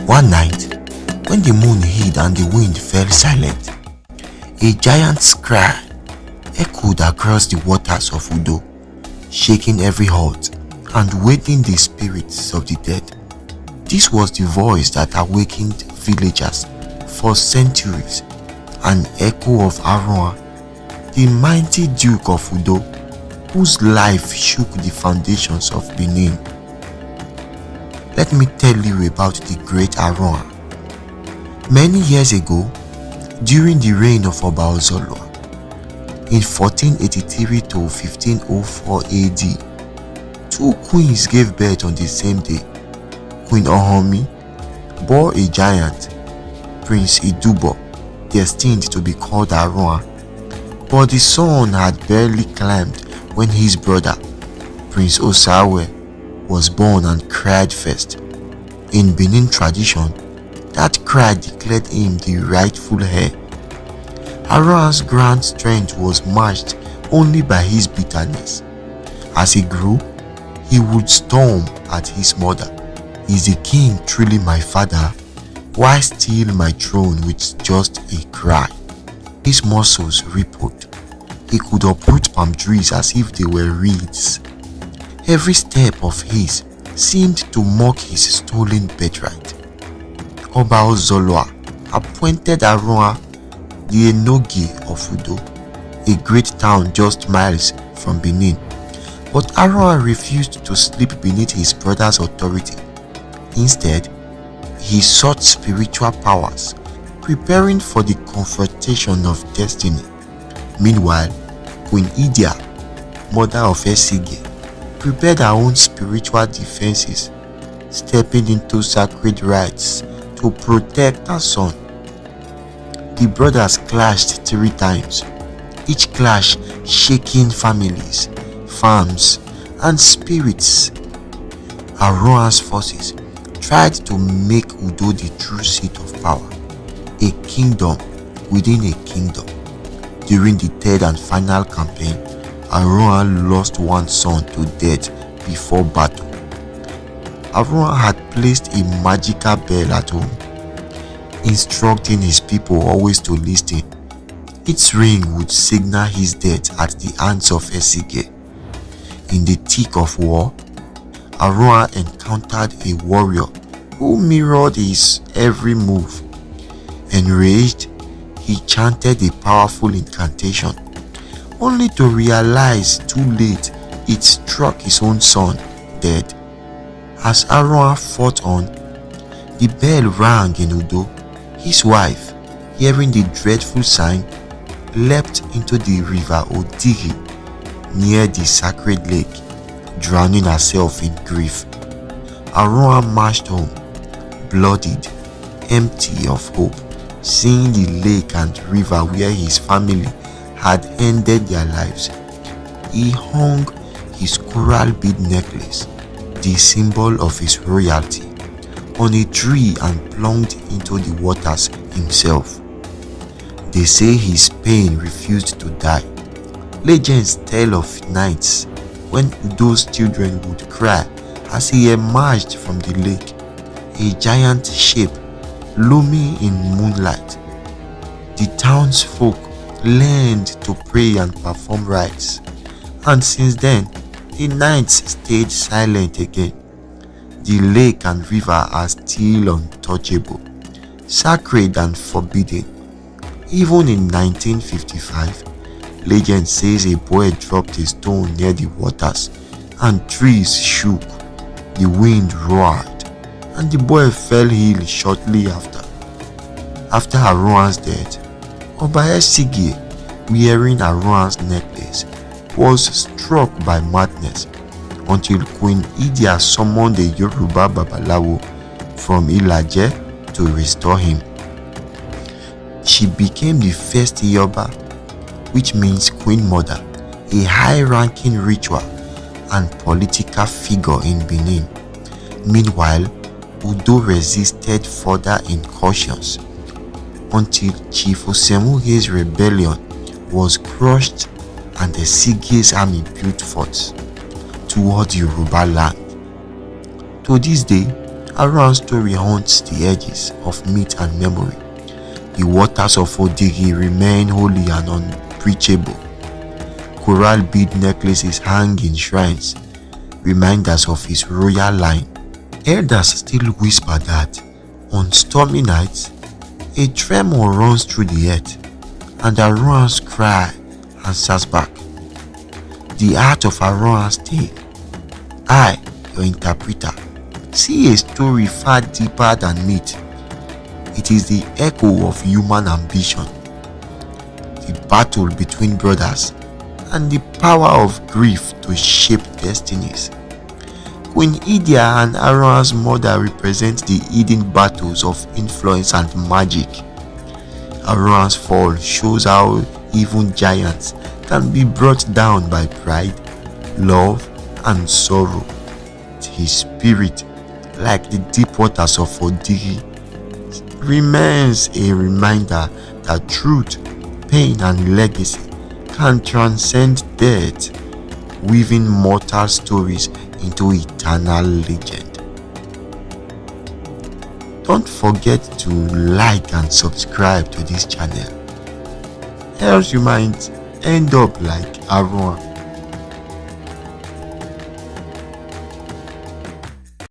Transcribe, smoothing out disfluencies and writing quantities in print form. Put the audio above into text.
One night, when the moon hid and the wind fell silent, a giant's cry echoed across the waters of Udoh, shaking every heart and waking the spirits of the dead. This was the voice that awakened villagers for centuries, an echo of Aruan, the mighty Duke of Udoh, whose life shook the foundations of Benin. Let me tell you about the great Aruan. Many years ago, during the reign of Zolwa, in 1483 to 1504 AD, two queens gave birth on the same day. Queen Ohomi bore a giant, Prince Idubo, destined to be called Aruan, but the son had barely climbed when his brother, Prince Osawe, was born and cried first. In Benin tradition, that cry declared him the rightful heir. Aruan's grand strength was matched only by his bitterness. As he grew, he would storm at his mother. "Is the king truly my father? Why steal my throne with just a cry?" His muscles rippled. He could uproot palm trees as if they were reeds. Every step of his seemed to mock his stolen birthright. Zolwa appointed Aruan the Enogi of Udoh, a great town just miles from Benin. But Aruan refused to sleep beneath his brother's authority. Instead, he sought spiritual powers, preparing for the confrontation of destiny. Meanwhile, Queen Idia, mother of Esige, prepared her own spiritual defenses, stepping into sacred rites to protect her son. The brothers clashed 3 times, each clash shaking families, farms, and spirits. Aruan's forces tried to make Udoh the true seat of power, a kingdom within a kingdom. During the third and final campaign, Aruan lost one son to death before battle. Aruan had placed a magical bell at home, instructing his people always to listen. Its ring would signal his death at the hands of Esige. In the thick of war, Aruan encountered a warrior who mirrored his every move. Enraged, he chanted a powerful incantation, only to realize too late it struck his own son dead. As Aruan fought on, the bell rang in Udoh. His wife, hearing the dreadful sign, leapt into the river Odigi near the sacred lake, drowning herself in grief. Aruan marched home, bloodied, empty of hope, seeing the lake and river where his family had ended their lives. He hung his coral bead necklace, the symbol of his royalty, on a tree and plunged into the waters himself. They say his pain refused to die. Legends tell of nights when Udoh's children would cry as he emerged from the lake, a giant shape looming in moonlight. The townsfolk learned to pray and perform rites, and since then, the nights stayed silent again. The lake and river are still untouchable, sacred and forbidden. Even in 1955, legend says a boy dropped a stone near the waters and trees shook, the wind roared, and the boy fell ill shortly after. After Aruan's death, Oba Esige, wearing Aruan's necklace, was struck by madness until Queen Idia summoned a Yoruba Babalawo from Ilaje to restore him. She became the first Yoruba, which means Queen Mother, a high-ranking ritual and political figure in Benin. Meanwhile, Udoh resisted further incursions until Chief Osemuge's rebellion was crushed and the Esige's army built forts toward Yoruba land. To this day, Aruan's story haunts the edges of myth and memory. The waters of Odigi remain holy and unbreachable. Coral bead necklaces hang in shrines, reminders of his royal line. Elders still whisper that on stormy nights, a tremor runs through the earth, and Aruan's cry answers back. The art of Aruan's tale. I, your interpreter, see a story far deeper than myth. It is the echo of human ambition, the battle between brothers, and the power of grief to shape destinies. Queen Idia and Aruan's mother represent the hidden battles of influence and magic. Aruan's fall shows how even giants can be brought down by pride, love, and sorrow. His spirit, like the deep waters of Odigi, remains a reminder that truth, pain, and legacy can transcend death, weaving mortal stories into eternal legend. Don't forget to like and subscribe to this channel, else you might end up like Aruan.